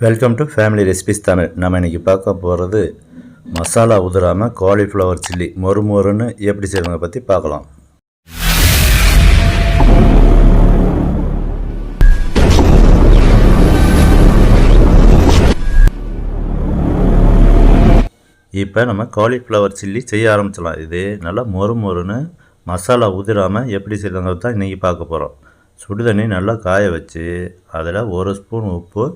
Welcome to family recipes Tamil. நம்ம இன்றைக்கி பார்க்க போகிறது மசாலா உதிராமல் காலிஃப்ளவர் சில்லி மொறுன்னு எப்படி செய்கிறத பற்றி பார்க்கலாம். இப்போ நம்ம காலிஃப்ளவர் சில்லி செய்ய ஆரம்பிச்சிடலாம். இது நல்லா மொறுன்னு மசாலா உதிராமல் எப்படி செய்கிறத தான் இன்றைக்கி பார்க்க போகிறோம். சுடுதண்ணி நல்லா காய வச்சு அதில் ஒரு ஸ்பூன் உப்பு,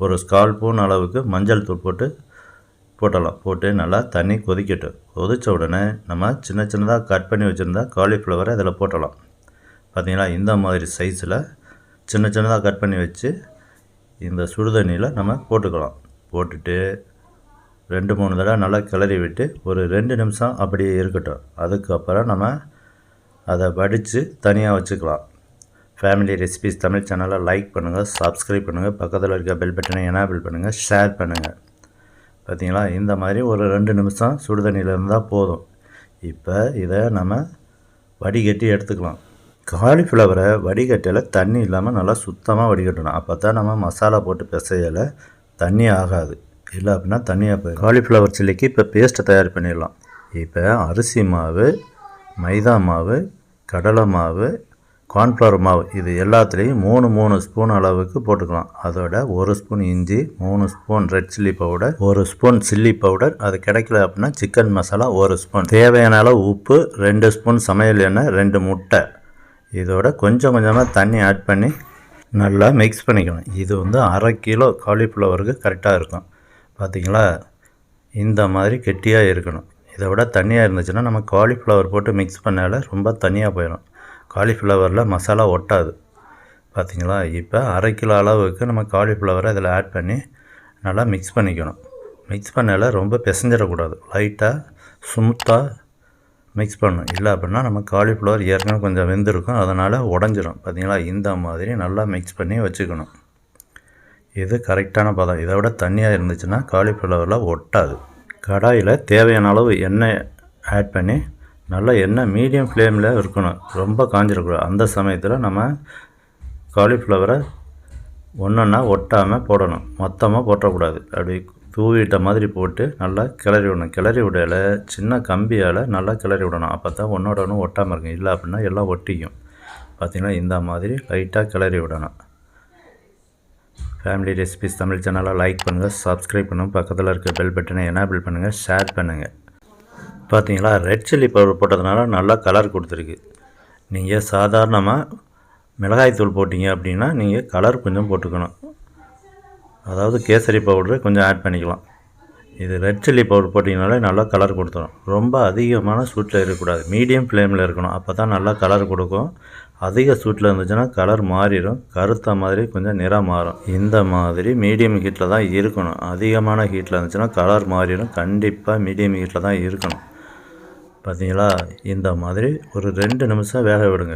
ஒரு 1/4 ஸ்பூன் அளவுக்கு மஞ்சள் தூள் போட்டு நல்லா தண்ணி கொதிக்கட்டும். கொதித்த உடனே நம்ம சின்னதாக கட் பண்ணி வச்சுருந்தா காலிஃப்ளவரை அதில் போட்டலாம். பார்த்திங்களா, இந்த மாதிரி சைஸில் சின்னதாக கட் பண்ணி வச்சு இந்த சுடுதண்ணியில் நம்ம போட்டுக்கலாம். போட்டுட்டு 2-3 தடவை நல்லா கிளறி விட்டு ஒரு 2 நிமிஷம் அப்படியே இருக்கட்டும். அதுக்கப்புறம் நம்ம அதை வடித்து தனியாக வச்சுக்கலாம். ஃபேமிலி ரெசிபிஸ் தமிழ் சேனலை லைக் பண்ணுங்கள், சப்ஸ்கிரைப் பண்ணுங்கள், பக்கத்தில் இருக்க பெல் பட்டனை எனேபிள் பண்ணுங்கள், ஷேர் பண்ணுங்கள். பார்த்திங்களா, இந்த மாதிரி ஒரு 2 நிமிஷம் சுடுதண்ணியில் இருந்தால் போதும். இப்போ இதை நம்ம வடிகட்டி எடுத்துக்கலாம். காலிஃப்ளவரை வடிகட்டியில் தண்ணி இல்லாமல் நல்லா சுத்தமாக வடிகட்டணும். அப்போ தான் நம்ம மசாலா போட்டு பிசையலை தண்ணி ஆகாது. இல்லை அப்படின்னா தண்ணியாக போயிடும். காலிஃப்ளவர் சில்லிக்கு இப்போ பேஸ்ட்டை தயார் பண்ணிடலாம். இப்போ அரிசி மாவு, மைதா மாவு, கடலை மாவு, கார்ன்ஃப்ளவர் மாவு இது எல்லாத்துலேயும் 3 ஸ்பூன் அளவுக்கு போட்டுக்கலாம். அதோட 1 ஸ்பூன் இஞ்சி, 3 spoon red chilli powder, 1 spoon chilli powder, அது கிடைக்கல அப்படின்னா சிக்கன் மசாலா 1 ஸ்பூன், தேவையான அளவு உப்பு, 2 ஸ்பூன் சமையல் எண்ணெய், 2 முட்டை. இதோட கொஞ்சமாக தண்ணி ஆட் பண்ணி நல்லா மிக்ஸ் பண்ணிக்கணும். இது 1/2 கிலோ காலிஃப்ளவருக்கு கரெக்டாக இருக்கும். பார்த்திங்களா, இந்த மாதிரி கெட்டியாக இருக்கணும். இதை விட தண்ணியாக இருந்துச்சுன்னா நம்ம காலிஃப்ளவர் போட்டு மிக்ஸ் பண்ணால ரொம்ப தனியாக போயிடும். காலிஃப்ளவரில் மசாலா ஒட்டாது. பார்த்திங்களா, இப்போ 1/2 கிலோ அளவுக்கு நம்ம காலிஃப்ளவரை இதில் ஆட் பண்ணி நல்லா மிக்ஸ் பண்ணிக்கணும். மிக்ஸ் பண்ணால ரொம்ப பிசைஞ்சிடக்கூடாது. லைட்டாக ஸ்மூத்தாக மிக்ஸ் பண்ணணும். இல்லை அப்படின்னா நம்ம காலிஃப்ளவர் ஏற்கனவே கொஞ்சம் வெந்திருக்கும், அதனால் உடஞ்சிடும். பார்த்திங்களா, இந்த மாதிரி நல்லா மிக்ஸ் பண்ணி வச்சுக்கணும். இது கரெக்டான பதம். இதை விட தண்ணியாக இருந்துச்சுன்னா காலிஃப்ளவரில் ஒட்டாது. கடாயில் தேவையான அளவு எண்ணெய் ஆட் பண்ணி நல்லா எண்ணெய் மீடியம் ஃப்ளேமில் இருக்கணும், ரொம்ப காஞ்சிடக்கூடாது. அந்த சமயத்தில் நம்ம காலிஃப்ளவரை ஒன்றா ஒட்டாமல் போடணும். மொத்தமாக போட்டக்கூடாது. அப்படி தூவிட்ட மாதிரி போட்டு நல்லா கிளறி விடணும். கிளறி விடையில் சின்ன கம்பியால் நல்லா கிளறி விடணும். அப்போ தான் ஒன்று ஒட்டாமல் இருக்கும். இல்லை அப்படின்னா எல்லாம் ஒட்டிக்கும். பார்த்திங்கன்னா, இந்த மாதிரி லைட்டாக கிளறி விடணும். ஃபேமிலி ரெசிபிஸ் தமிழ் சேனலை லைக் பண்ணுங்கள், சப்ஸ்கிரைப் பண்ணுங்கள், பக்கத்தில் இருக்க பெல் பட்டனை எனேபிள் பண்ணுங்கள், ஷேர் பண்ணுங்கள். பார்த்திங்களா, ரெட் சில்லி பவுடர் போட்டதுனால நல்லா கலர் கொடுத்துருக்கு. நீங்கள் சாதாரணமாக மிளகாய்த்தூள் போட்டிங்க அப்படின்னா நீங்கள் கலர் கொஞ்சம் போட்டுக்கணும். அதாவது கேசரி பவுடரு கொஞ்சம் ஆட் பண்ணிக்கலாம். இது ரெட் சில்லி பவுடர் போட்டிங்கனாலே நல்லா கலர் கொடுத்துரும். ரொம்ப அதிகமான சூட்டில் இருக்கக்கூடாது, மீடியம் ஃப்ளேமில் இருக்கணும். அப்போ தான் நல்லா கலர் கொடுக்கும். அதிக சூட்டில் இருந்துச்சுன்னா கலர் மாறிடும், கருத்த மாதிரி கொஞ்சம் நிறம் மாறும். இந்த மாதிரி மீடியம் ஹீட்டில் தான் இருக்கணும். அதிகமான ஹீட்டில் இருந்துச்சுன்னா கலர் மாறிடும். கண்டிப்பாக மீடியம் ஹீட்டில் தான் இருக்கணும். பார்த்திங்களா, இந்த மாதிரி ஒரு 2 நிமிஷம் வேக விடுங்க.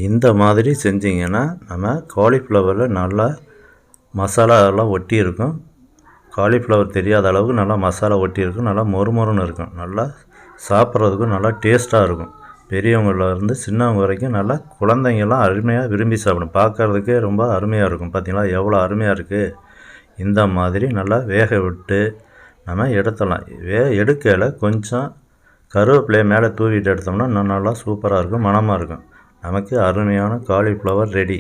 இந்த மாதிரி செஞ்சிங்கன்னா நம்ம காலிஃப்ளவரில் நல்லா மசாலா எல்லாம் ஒட்டி இருக்கும். காலிஃப்ளவர் தெரியாத அளவுக்கு நல்லா மசாலா ஒட்டி இருக்கும். நல்லா மொறுன்னு இருக்கும். நல்லா சாப்பிட்றதுக்கும் நல்லா டேஸ்ட்டாக இருக்கும். பெரியவங்களிலேருந்து சின்னவங்க வரைக்கும் நல்லா குழந்தைங்கள்லாம் அருமையாக விரும்பி சாப்பிடும். பார்க்குறதுக்கே ரொம்ப அருமையாக இருக்கும். பார்த்திங்களா, எவ்வளோ அருமையாக இருக்குது. இந்த மாதிரி நல்லா வேக விட்டு நம்ம எடுத்துடலாம். எடுக்கையில் கொஞ்சம் கருவேப்பிலையை மேலே தூவிட்டு எடுத்தோம்னா நல்லா சூப்பராக இருக்கும், மணமாக இருக்கும். நமக்கு அருமையான காலிஃப்ளவர் ரெடி.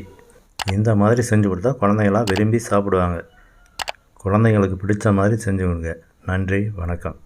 இந்த மாதிரி செஞ்சு கொடுத்தா குழந்தைங்களாம் விரும்பி சாப்பிடுவாங்க. குழந்தைங்களுக்கு பிடிச்ச மாதிரி செஞ்சு கொடுங்க. நன்றி, வணக்கம்.